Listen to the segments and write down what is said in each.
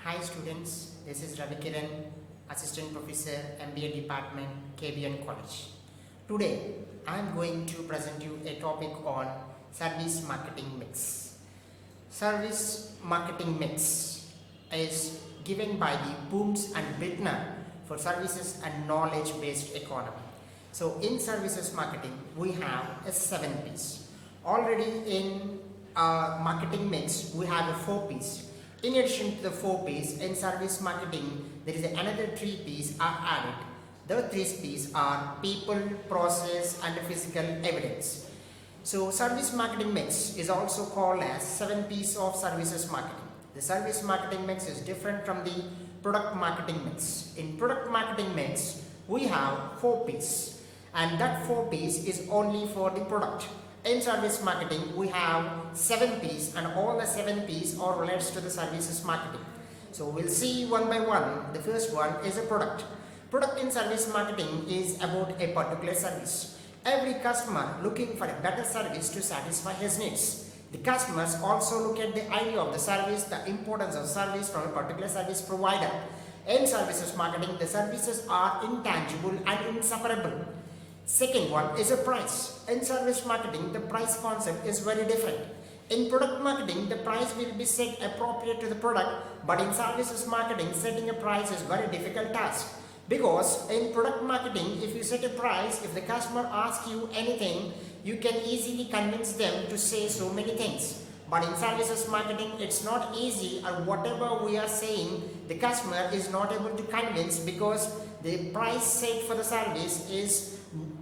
Hi students, this is Ravi Kiran, Assistant Professor, MBA Department, KBN College. Today, I am going to present you a topic on service marketing mix. Service marketing mix is given by the Booms and Bittner for services and knowledge-based economy. So, in services marketing, we have a 7 P's. Already in marketing mix, we have a 4 P's. In addition to the 4 P's, in service marketing, there is another 3 P's are added. The 3 P's are people, process and physical evidence. So service marketing mix is also called as 7 P's of services marketing. The service marketing mix is different from the product marketing mix. In product marketing mix, we have 4 P's and that 4 P's is only for the product. In service marketing, we have 7 P's and all the 7 P's are related to the services marketing. So we'll see one by one. The first one is a product. Product in service marketing is about a particular service. Every customer looking for a better service to satisfy his needs. The customers also look at the idea of the service, the importance of service from a particular service provider. In services marketing, the services are intangible and inseparable. Second one is a price. In service marketing, the price concept is very different. In product marketing, the price will be set appropriate to the product, but in services marketing, setting a price is very difficult task. Because in product marketing, if you set a price, if the customer asks you anything, you can easily convince them to say so many things. But in services marketing, it's not easy, or whatever we are saying, the customer is not able to convince because the price set for the service is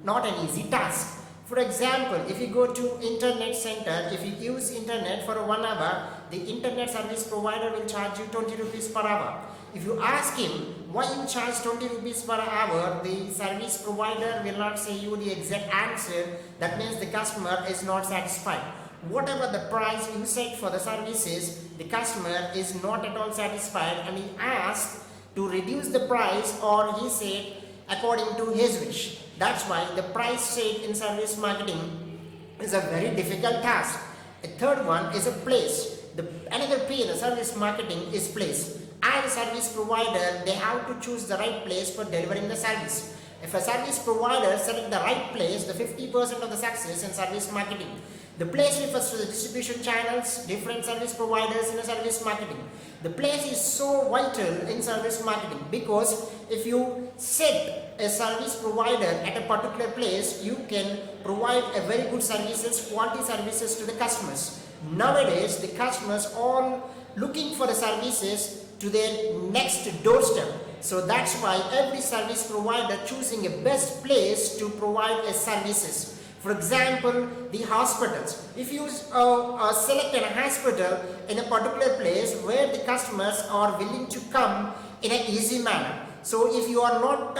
not an easy task. For example, if you go to internet center, if you use internet for 1 hour, the internet service provider will charge you 20 rupees per hour. If you ask him why you charge 20 rupees per hour, the service provider will not say you the exact answer. That means the customer is not satisfied. Whatever the price you set for the services, the customer is not at all satisfied and he asked to reduce the price, or he said according to his wish. That's why the price set in service marketing is a very difficult task. A third one is a place. Another P in the service marketing is place. As a service provider, they have to choose the right place for delivering the service. If a service provider select the right place, the 50% of the success in service marketing. The place refers to the distribution channels, different service providers in a service marketing. The place is so vital in service marketing because if you set a service provider at a particular place, you can provide a very good services, quality services to the customers. Nowadays, the customers all looking for the services to their next doorstep. So that's why every service provider choosing a best place to provide a services. For example, the hospitals. If you select a hospital in a particular place where the customers are willing to come in an easy manner. So if you are not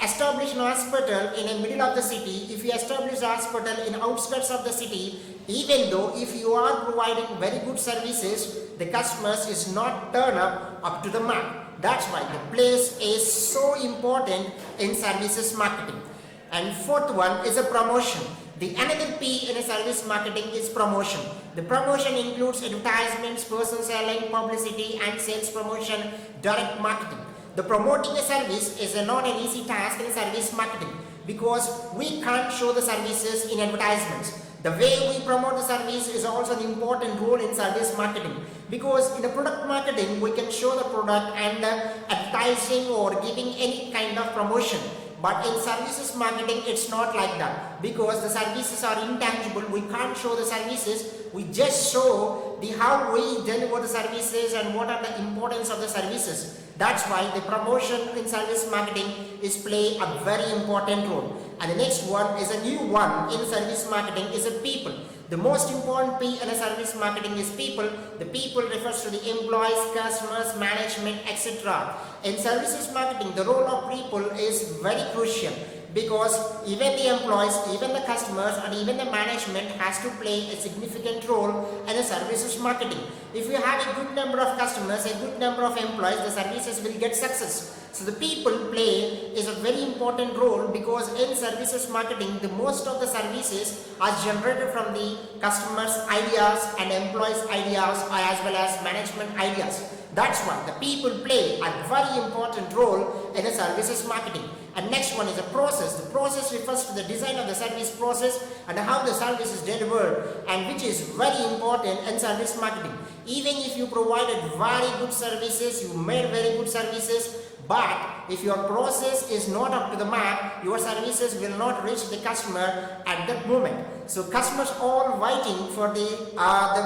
establish an hospital in the middle of the city, if you establish a hospital in outskirts of the city, even though if you are providing very good services, the customers is not turn up to the mark. That's why the place is so important in services marketing. And fourth one is a promotion. The another P in a service marketing is promotion. The promotion includes advertisements, person selling, publicity and sales promotion, direct marketing. The promoting a service is not an easy task in service marketing because we can't show the services in advertisements. The way we promote the service is also an important role in service marketing because in the product marketing we can show the product and advertising or giving any kind of promotion. But in services marketing, it's not like that because the services are intangible. We can't show the services. We just show the how we deliver the services and what are the importance of the services. That's why the promotion in service marketing is play a very important role. And the next one is a new one in service marketing is a people. The most important P in a service marketing is people. The people refers to the employees, customers, management, etc. In services marketing, the role of people is very crucial because even the employees, even the customers and even the management has to play a significant role in a services marketing. If you have a good number of customers, a good number of employees, the services will get success. So the people play is a very important role because in services marketing, the most of the services are generated from the customers' ideas and employees' ideas as well as management ideas. That's why the people play a very important role in a services marketing. And next one is a process. The process refers to the design of the service process and how the service is delivered, and which is very important in service marketing. Even if you provided very good services, you made very good services, but if your process is not up to the mark, your services will not reach the customer at that moment. So customers all waiting for the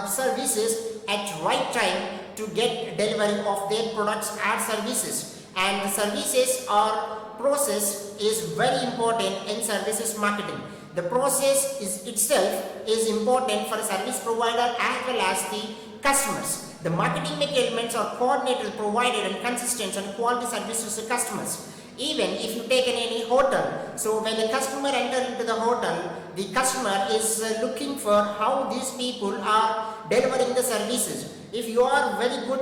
services at right time to get delivery of their products or services. And the services or process is very important in services marketing. The process itself is important for a service provider as well as the customers. The marketing elements are coordinated, provided and consistent and quality services to customers. Even if you take in any hotel, so when the customer enters into the hotel, the customer is looking for how these people are delivering the services. If you are very good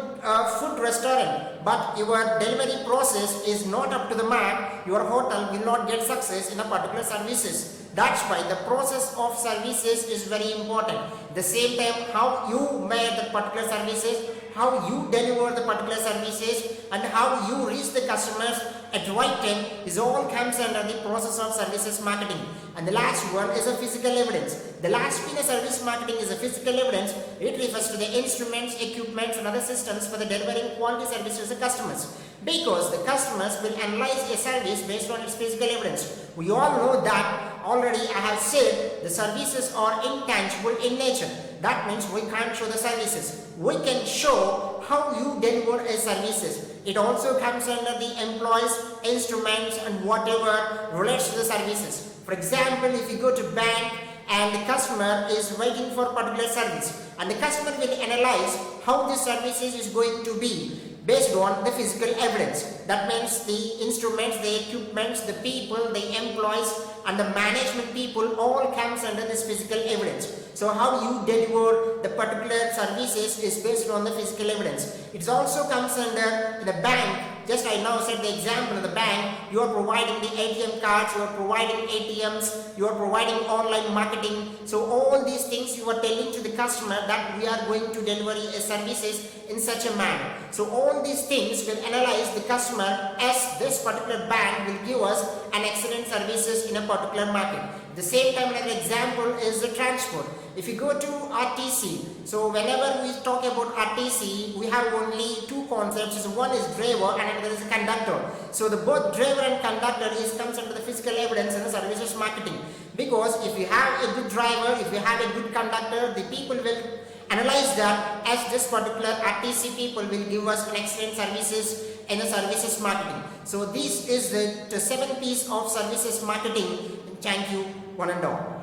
food restaurant, but your delivery process is not up to the mark, your hotel will not get success in a particular services. That's why the process of services is very important. The same time, how you made the particular services, how you deliver the particular services, and how you reach the customers at the right time is all comes under the process of services marketing. And the last one is a physical evidence. The last in a service marketing is a physical evidence. It refers to the instruments, equipments and other systems for the delivering quality services to customers. Because the customers will analyze a service based on its physical evidence. We all know that already. I have said the services are intangible in nature. That means we can't show the services. We can show how you deliver a services. It also comes under the employees, instruments and whatever relates to the services. For example, if you go to bank and the customer is waiting for a particular service, and the customer will analyze how this services is going to be based on the physical evidence. That means the instruments, the equipments, the people, the employees and the management people all comes under this physical evidence. So how you deliver the particular services is based on the physical evidence. It also comes under the bank. Just I now said the example of the bank. You are providing the ATM cards, you are providing ATMs, you are providing online marketing. So all these things you are telling to the customer that we are going to deliver a services in such a manner. So all these things will analyze the customer as this particular bank will give us an excellent services in a particular market. The same time, another example is the transport. If you go to RTC, so whenever we talk about RTC, we have only two concepts. One is driver and another is conductor. So the both driver and conductor comes under the physical evidence in the services marketing. Because if you have a good driver, if you have a good conductor, the people will analyze that as this particular RTC people will give us an excellent services in the services marketing. So this is the 7 piece of services marketing. Thank you one and all.